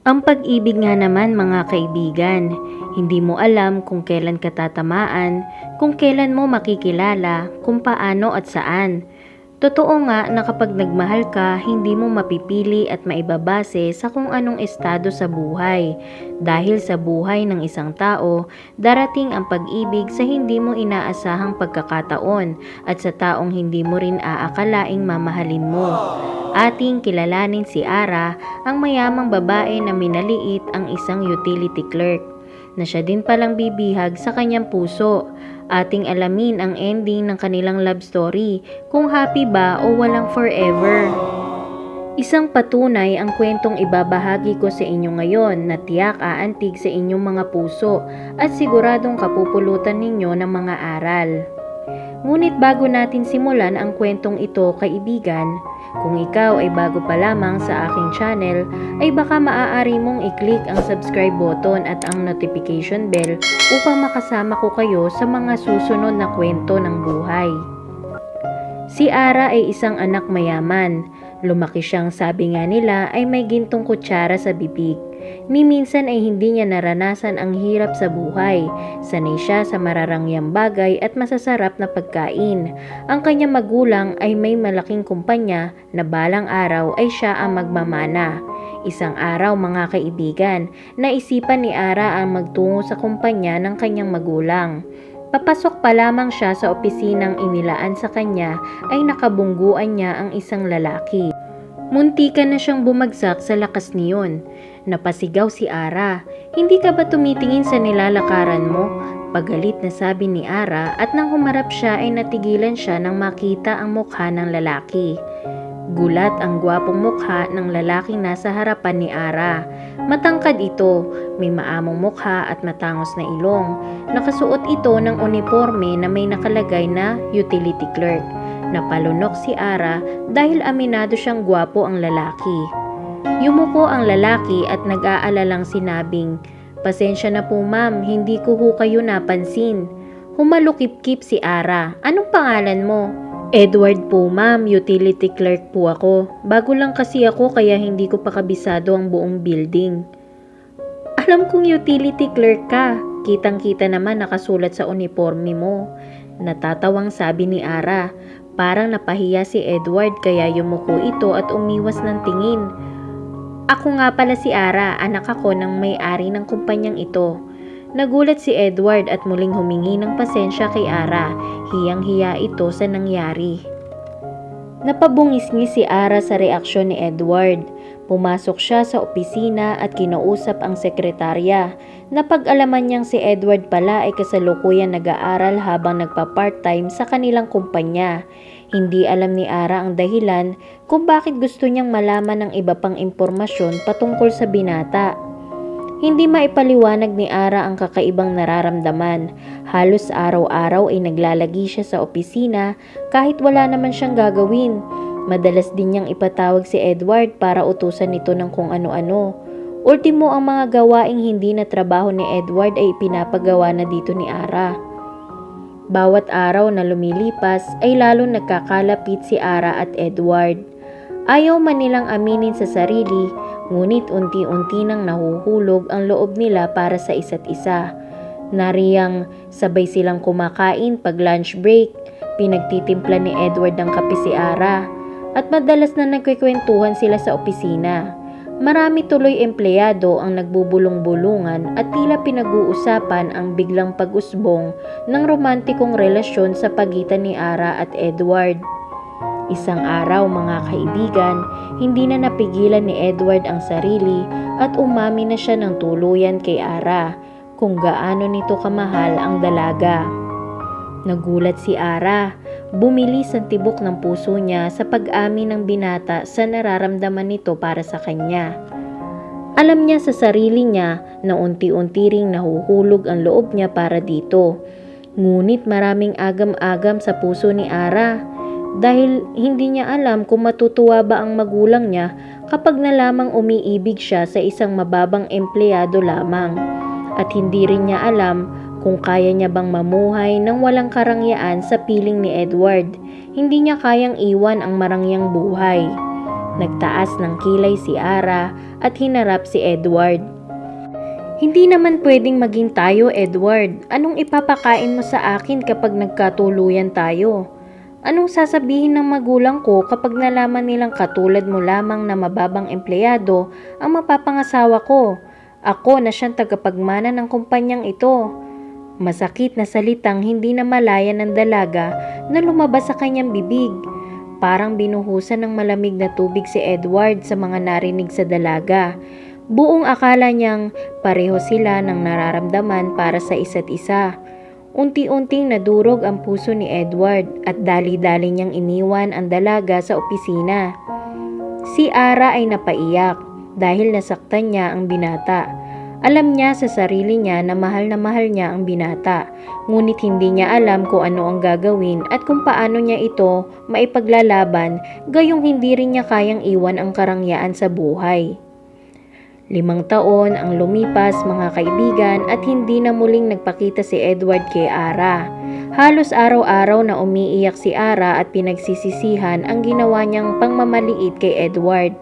Ang pag-ibig nga naman mga kaibigan, hindi mo alam kung kailan ka tatamaan, kung kailan mo makikilala, kung paano at saan. Totoo nga na kapag nagmahal ka, hindi mo mapipili at maibabase sa kung anong estado sa buhay. Dahil sa buhay ng isang tao, darating ang pag-ibig sa hindi mo inaasahang pagkakataon at sa taong hindi mo rin aakalaing mamahalin mo. Ating kilalanin si Ara, ang mayamang babae na minaliit ang isang utility clerk, na siya din palang bibihag sa kanyang puso. Ating alamin ang ending ng kanilang love story, kung happy ba o walang forever. Isang patunay ang kwentong ibabahagi ko sa inyo ngayon na tiyak aantig sa inyong mga puso at siguradong kapupulutan ninyo ng mga aral. Ngunit bago natin simulan ang kwentong ito, kaibigan, kung ikaw ay bago pa lamang sa aking channel, ay baka maaari mong i-click ang subscribe button at ang notification bell upang makasama ko kayo sa mga susunod na kwento ng buhay. Si Ara ay isang anak mayaman. Lumaki siyang, sabi nga nila, ay may gintong kutsara sa bibig. Ni minsan ay hindi niya naranasan ang hirap sa buhay. Sanay siya sa mararangyang bagay at masasarap na pagkain. Ang kanyang magulang ay may malaking kumpanya na balang araw ay siya ang magmamana. Isang araw mga kaibigan, naisipan ni Ara ang magtungo sa kumpanya ng kanyang magulang. Papasok pa lamang siya sa opisinang inilaan sa kanya ay nakabungguan niya ang isang lalaki. Muntikan na siyang bumagsak sa lakas niyon. Napasigaw si Ara, "Hindi ka ba tumitingin sa nilalakaran mo?" Pagalit na sabi ni Ara at nang humarap siya ay natigilan siya nang makita ang mukha ng lalaki. Gulat ang gwapong mukha ng lalaking nasa harapan ni Ara. Matangkad ito, may maamong mukha at matangos na ilong. Nakasuot ito ng uniforme na may nakalagay na utility clerk. Napalunok si Ara dahil aminado siyang gwapo ang lalaki. Yumuko ang lalaki at nag-aalalang sinabing, "Pasensya na po ma'am, hindi ko ho kayo napansin." Humalukip-kip si Ara. "Anong pangalan mo?" "Edward po ma'am, utility clerk po ako. Bago lang kasi ako kaya hindi ko pa kabisado ang buong building." "Alam kong utility clerk ka. Kitang-kita naman nakasulat sa uniforme mo." Natatawang sabi ni Ara. Parang napahiya si Edward kaya yumuko ito at umiwas ng tingin. "Ako nga pala si Ara, anak ako ng may-ari ng kumpanyang ito." Nagulat si Edward at muling humingi ng pasensya kay Ara. Hiyang-hiya ito sa nangyari. Napabungis-ngis si Ara sa reaksyon ni Edward. Pumasok siya sa opisina at kinausap ang sekretarya. Napag-alaman niyang si Edward pala ay kasalukuyan nag-aaral habang nagpa-part-time sa kanilang kumpanya. Hindi alam ni Ara ang dahilan kung bakit gusto niyang malaman ng iba pang impormasyon patungkol sa binata. Hindi maipaliwanag ni Ara ang kakaibang nararamdaman. Halos araw-araw ay naglalagi siya sa opisina kahit wala naman siyang gagawin. Madalas din niyang ipatawag si Edward para utusan nito ng kung ano-ano. Ultimo ang mga gawaing hindi na trabaho ni Edward ay pinapagawa na dito ni Ara. Bawat araw na lumilipas ay lalong nagkakalapit si Ara at Edward. Ayaw man nilang aminin sa sarili, ngunit unti-unti nang nahuhulog ang loob nila para sa isa't isa. Nariyang sabay silang kumakain pag lunch break, pinagtitimpla ni Edward ng kape si Ara, at madalas na nagkikwentuhan sila sa opisina. Marami tuloy empleyado ang nagbubulong-bulungan at tila pinag-uusapan ang biglang pag-usbong ng romantikong relasyon sa pagitan ni Ara at Edward. Isang araw mga kaibigan, hindi na napigilan ni Edward ang sarili at umamin na siya ng tuluyan kay Ara kung gaano nito kamahal ang dalaga. Nagulat si Ara, bumilis ang tibok ng puso niya sa pag-amin ng binata sa nararamdaman nito para sa kanya. Alam niya sa sarili niya na unti-unti ring nahuhulog ang loob niya para dito. Ngunit maraming agam-agam sa puso ni Ara. Dahil hindi niya alam kung matutuwa ba ang magulang niya kapag nalamang umiibig siya sa isang mababang empleyado lamang. At hindi rin niya alam kung kaya niya bang mamuhay ng walang karangyaan sa piling ni Edward. Hindi niya kayang iwan ang marangyang buhay. Nagtaas ng kilay si Ara at hinarap si Edward. Hindi naman pwedeng maging tayo, Edward. Anong ipapakain mo sa akin kapag nagkatuluyan tayo? Anong sasabihin ng magulang ko kapag nalaman nilang katulad mo lamang na mababang empleyado ang mapapangasawa ko? Ako na siyang tagapagmana ng kumpanyang ito. Masakit na salitang hindi na malaya ng dalaga na lumabas sa kanyang bibig. Parang binuhusan ng malamig na tubig si Edward sa mga narinig sa dalaga. Buong akala niyang pareho sila ng nararamdaman para sa isa't isa. Unti-unting nadurog ang puso ni Edward at dali-dali niyang iniwan ang dalaga sa opisina. Si Ara ay napaiyak dahil nasaktan niya ang binata. Alam niya sa sarili niya na mahal niya ang binata, ngunit hindi niya alam kung ano ang gagawin at kung paano niya ito maipaglalaban, gayong hindi rin niya kayang iwan ang karangyaan sa buhay. 5 taon ang lumipas, mga kaibigan, at hindi na muling nagpakita si Edward kay Ara. Halos araw-araw na umiiyak si Ara at pinagsisisihan ang ginawa niyang pangmamaliit kay Edward.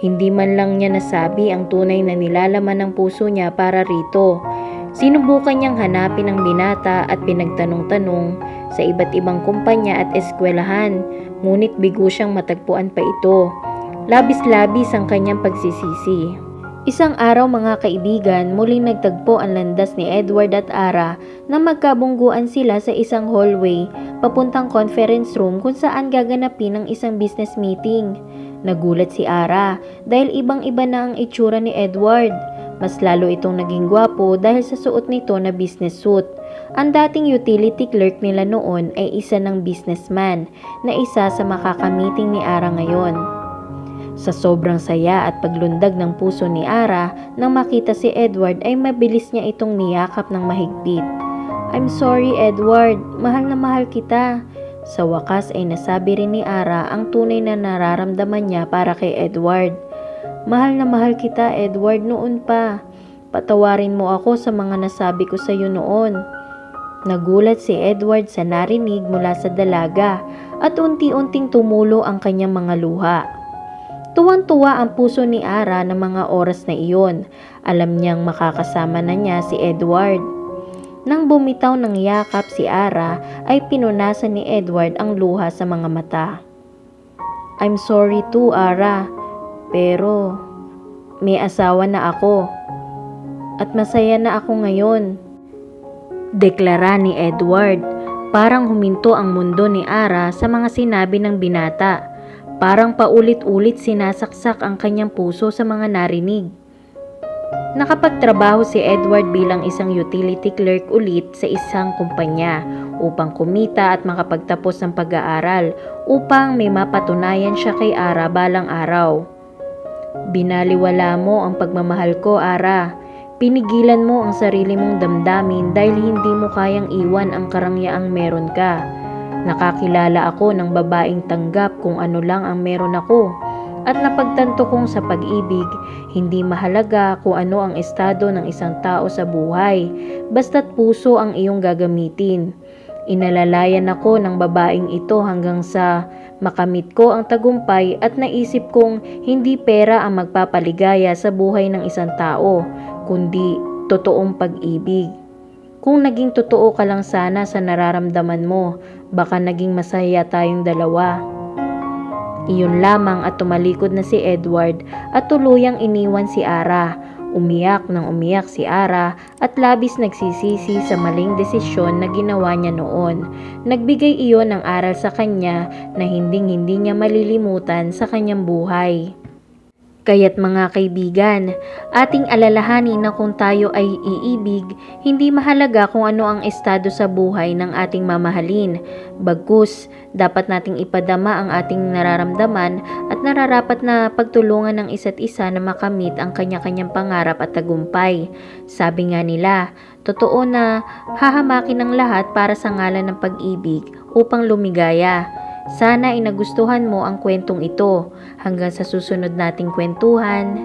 Hindi man lang niya nasabi ang tunay na nilalaman ng puso niya para rito. Sinubukan niyang hanapin ang binata at pinagtanong-tanong sa iba't ibang kumpanya at eskwelahan, ngunit bigo siyang matagpuan pa ito. Labis-labis ang kanyang pagsisisi. Isang araw, mga kaibigan, muling nagtagpo ang landas ni Edward at Ara na magkabungguan sila sa isang hallway papuntang conference room kung saan gaganapin ang isang business meeting. Nagulat si Ara dahil ibang-iba na ang itsura ni Edward. Mas lalo itong naging gwapo dahil sa suot nito na business suit. Ang dating utility clerk nila noon ay isa ng businessman na isa sa makakamiting ni Ara ngayon. Sa sobrang saya at paglundag ng puso ni Ara nang makita si Edward ay mabilis niya itong niyakap ng mahigpit. "I'm sorry, Edward. Mahal na mahal kita." Sa wakas ay nasabi rin ni Ara ang tunay na nararamdaman niya para kay Edward. "Mahal na mahal kita, Edward, noon pa. Patawarin mo ako sa mga nasabi ko sa iyo noon." Nagulat si Edward sa narinig mula sa dalaga at unti-unting tumulo ang kanyang mga luha. Tuwang-tuwa ang puso ni Ara ng mga oras na iyon. Alam niyang makakasama na niya si Edward. Nang bumitaw ng yakap si Ara ay pinunasan ni Edward ang luha sa mga mata. "I'm sorry too, Ara. Pero may asawa na ako. At masaya na ako ngayon." Deklara ni Edward. Parang huminto ang mundo ni Ara sa mga sinabi ng binata. Parang paulit-ulit sinasaksak ang kanyang puso sa mga narinig. Nakapagtrabaho si Edward bilang isang utility clerk ulit sa isang kumpanya upang kumita at makapagtapos ng pag-aaral upang may mapatunayan siya kay Ara balang araw. "Binaliwala mo ang pagmamahal ko, Ara. Pinigilan mo ang sarili mong damdamin dahil hindi mo kayang iwan ang karangyaang meron ka. Nakakilala ako ng babaeng tanggap kung ano lang ang meron ako at napagtanto kong sa pag-ibig, hindi mahalaga kung ano ang estado ng isang tao sa buhay, basta't puso ang iyong gagamitin. Inalalayan ako ng babaeng ito hanggang sa makamit ko ang tagumpay at naisip kong hindi pera ang magpapaligaya sa buhay ng isang tao, kundi totoong pag-ibig. Kung naging totoo ka lang sana sa nararamdaman mo, baka naging masaya tayong dalawa." Iyon lamang at tumalikod na si Edward at tuluyang iniwan si Ara. Umiyak nang umiyak si Ara at labis nagsisisi sa maling desisyon na ginawa niya noon. Nagbigay iyon ng aral sa kanya na hinding-hindi niya malilimutan sa kanyang buhay. Kaya't mga kaibigan, ating alalahanin na kung tayo ay iibig, hindi mahalaga kung ano ang estado sa buhay ng ating mamahalin. Bagkus, dapat nating ipadama ang ating nararamdaman at nararapat na pagtulungan ng isa't isa na makamit ang kanya-kanyang pangarap at tagumpay. Sabi nga nila, totoo na hahamakin ng lahat para sa ngalan ng pag-ibig upang lumigaya. Sana ay nagustuhan mo ang kwentong ito. Hanggang sa susunod nating kwentuhan.